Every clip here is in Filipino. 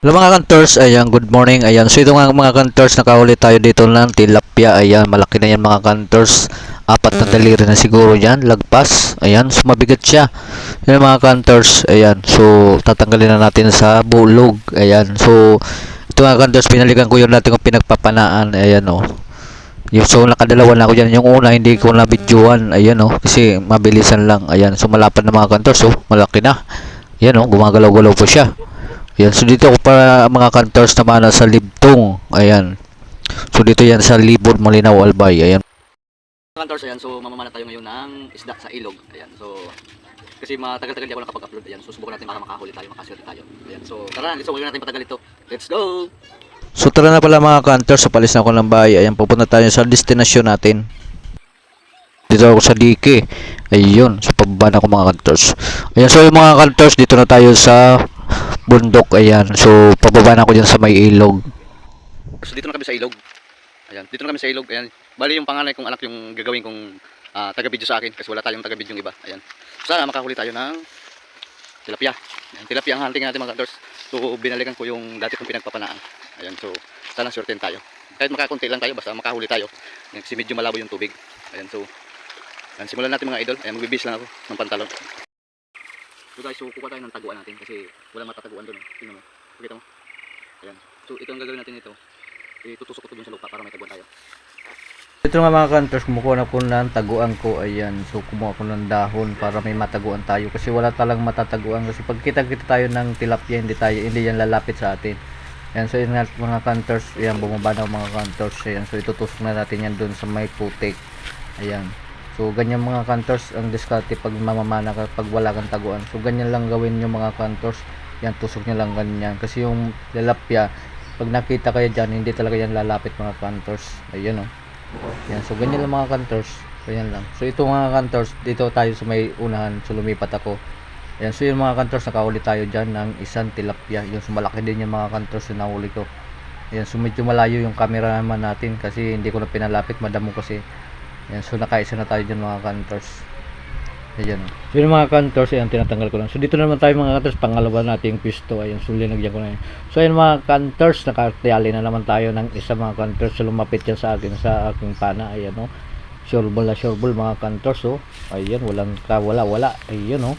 Hello mga kantors, ayan, good morning, ayan. So ito nga mga kantors, nakahuli tayo dito ng tilapia, ayan, malaki na yan mga kantors. Apat na daliri na siguro yan, lagpas, ayan, so mabigat siya. Yan mga kantors, ayan, so tatanggalin na natin sa bulog, ayan. So ito mga kantors, pinalikan ko yung natin kung pinagpapanaan, ayan o. Yung, so nakadalawa na ako dyan, yung una hindi ko na videoan, ayan o, kasi mabilisan lang, ayan. So malapad na mga kantors, oh, malaki na, ayan o, gumagalaw-galaw po siya. Ayan, so dito ako para mga kantors naman sa Libtong. Ayan. So dito yan sa Libod, Malinaw, Albay. Ayan. Kantors, ayan, so mamamana tayo ngayon ng isda sa ilog. Ayan, so kasi matagal-tagal di ako nakapag-upload. Ayan, so subukan natin baka makahuli tayo, makaswerte tayo. Ayan, so tara, so huwag natin patagal ito. Let's go! So tara na pala mga kantors, so palis na ako ng bahay. Ayan, pupunta tayo sa destinasyon natin. Dito ako sa Dike. Ayun, so pababa na ako mga kantors. Ayan, so yung mga kantors, dito na tayo sa bundok. Ayan, so pababa na ako dyan sa may ilog. So dito na kami sa ilog. Ayan, dito na kami sa ilog. Ayan, bali yung panganay kong anak yung gagawin kong taga-video sa akin kasi wala tayong taga-video yung iba. Ayan, so sana makahuli tayo ng tilapia. Ayan, tilapia ang hunting natin mga kantors. So binalikan ko yung dati kong pinagpapanaan. Ayan, so sana swerten tayo. Kahit makakunti lang tayo, basta makahuli tayo. Kasi medyo malabo yung tubig. Ayan, so ayan, simulan natin mga idol. Ayan, magbibis lang ako ng pantalon. So guys, so kuha tayo ng taguan natin kasi walang matataguan doon. Tingnan mo. Pakita mo. Ayan. So ito ang gagawin natin ito. Itutusok ko ito dun sa lupa para may taguan tayo. Ito nga mga kantors, kumukuha na po ng taguan ko. Ayan, so kumuha ko ng dahon para may mataguan tayo kasi wala talang matataguan kasi pag kita tayo ng tilapia hindi yan lalapit sa atin. Ayan, so yun nga mga kantors, ayan, bumaba na mga kantors. Ayan, so itutusok na natin yan dun sa may putik. Ayan, so ganyan mga kantors ang diskarte pag mamamana ka pag wala kang taguan. So ganyan lang gawin yung mga kantors. Yan, tusok nyo lang ganyan kasi yung tilapia pag nakita kayo dyan hindi talaga yan lalapit mga kantors. Ayun o. Yan, so ganyan lang mga kantors. Ganyan lang. So ito mga kantors, dito tayo sa may unahan. So lumipat ako. Ayan, so yung mga kantors, nakahuli tayo dyan ng isang tilapia. Yung sumalaki din yung mga kantors na nahuli ko. Ayan, so medyo malayo yung camera naman natin kasi hindi ko na pinalapit, madamo kasi. Ayan, so nakaisa na tayo dyan mga kantors. Ayan. So yung mga kantors, ayan, tinatanggal ko lang. So dito naman tayo mga kantors, pangalawa natin yung pisto. Ayan, so linagyan ko na yun. So ayan mga kantors, nakatiyali na naman tayo ng isa mga kantors. So lumapit yan sa akin, sa aking pana. Ayan o. Sureball na sureball mga kantors o. Ayan, walang wala. Ayan o.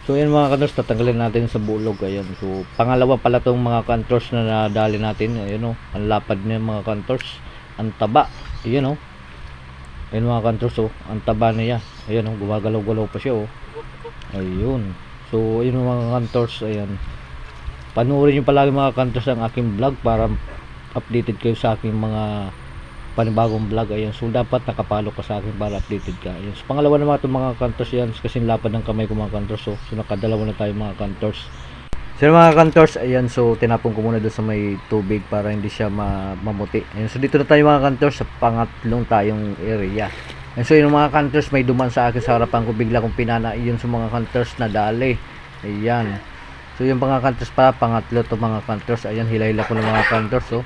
So ayan mga kantors, tatanggalin natin sa bulog. Ayan, so pangalawa pala tong mga kantors na nadali natin. Ayan o, ang lapad niya mga kantors. Ang taba. Ayan o. Ayan mga kantors oh, ang taba niya. Ayan oh, gumagalaw-galaw pa siya oh. Ayun. So ayun mga kantors, ayan. Panoorin niyo palagi mga kantors ang aking vlog para updated kayo sa aking mga panibagong vlog. Ayan. So dapat nakapalo ka sa akin para updated ka. Ayan. So pangalawa naman itong mga kantors yan kasi lapad ng kamay ko mga kantors oh. So nakadalawa na tayo mga kantors. So mga kantors, ayan, so tinapon ko muna doon sa may tubig para hindi siya mamuti. Ayan, so dito na tayo mga kantors sa pangatlong tayong area. Ayan, so yung mga kantors, may duman sa akin sa harapan ko, bigla kong pinana yun sa mga kantors na dali. Ayan. So yung mga kantors pa, pangatlo to mga kantors. Ayan, hila-hila ko ng mga kantors. So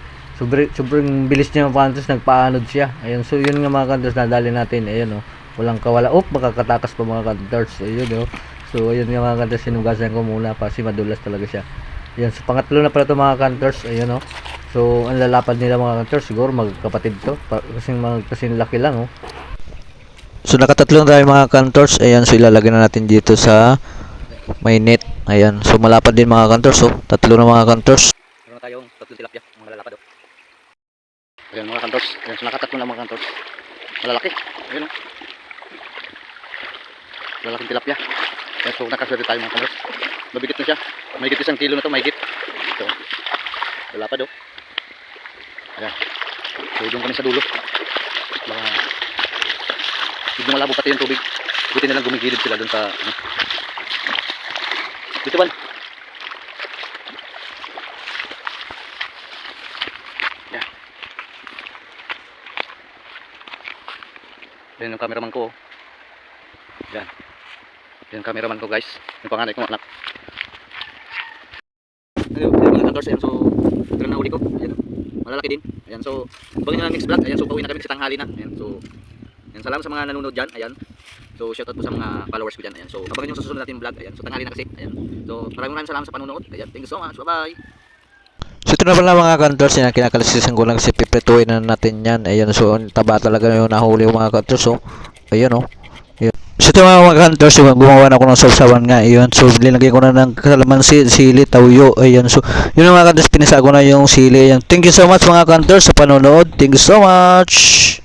sobrang bilis niya mga kantors, nagpaanod siya. Ayan, so yun nga mga kantors na dali natin. Ayan, oh, walang kawala. Oh, makakatakas pa mga kantors. Ayun, oh. So ayun nga mga kantors, sinugasan ko muna kasi madulas talaga siya. Ayan, so pangatlo na pala ito mga kantors. Ayan o. So ang lalapad nila mga kantors, siguro magkapatid to. Kasing laki lang oh. So nakatatlo na tayo mga kantors. Ayan, so ilalagay na natin dito sa may net. Ayan, so malapad din mga kantors oh. Tatlo na mga kantors. Meron na tayong tatlong tilapia, mga malalapad oh. Ayan mga kantors, ayan, so nakatatlo na mga kantors. Malalaki, ayan oh. Malalaking tilapia. Ayan, so nakaswerte tayo mga kantors. Mabigat na siya. Mahigit 1 kilo na to, mahigit. So, lalapad oh. Ayan. So, doon kami sa dulo. Baka, medyo malabo pati yung tubig. Buti na lang gumigilid sila doon sa, ano. Dito ba? Ayan. Ayan yung cameraman ko oh. Ayan. Yung cameraman ko guys, yung panganay kong anak. Ayan mga kantors, ayan, so ito na huli ko, ayan, malalaki din. Ayan, so bagay na next vlog. Ayan, so pauwi na kami kasi tanghali na. Ayan, so ayan, salamat sa mga nanonood dyan. Ayan, so shoutout po sa mga followers ko dyan. Ayan, so abangan nyo sa susunod natin vlog. Ayan, so tanghali na kasi. Ayan, so maraming salamat sa panonood. Ayan, thank you so much, bye bye. ito na pala mga kantors, yan kinakalisisan ko lang kasi piprituin na natin yan. Ayan, so taba talaga yung nahuli yung mga kantors. So, ayan oh. Ayan. So ito mga kantors, gumawa na ako ng sausawan nga. Ayan, so linagay ko na ng kalamansi, sili, tawyo. Ayan, so yun mga kantors, pinisa ko na yung sili. Ayan. Thank you so much mga kantors sa panonood. Thank you so much.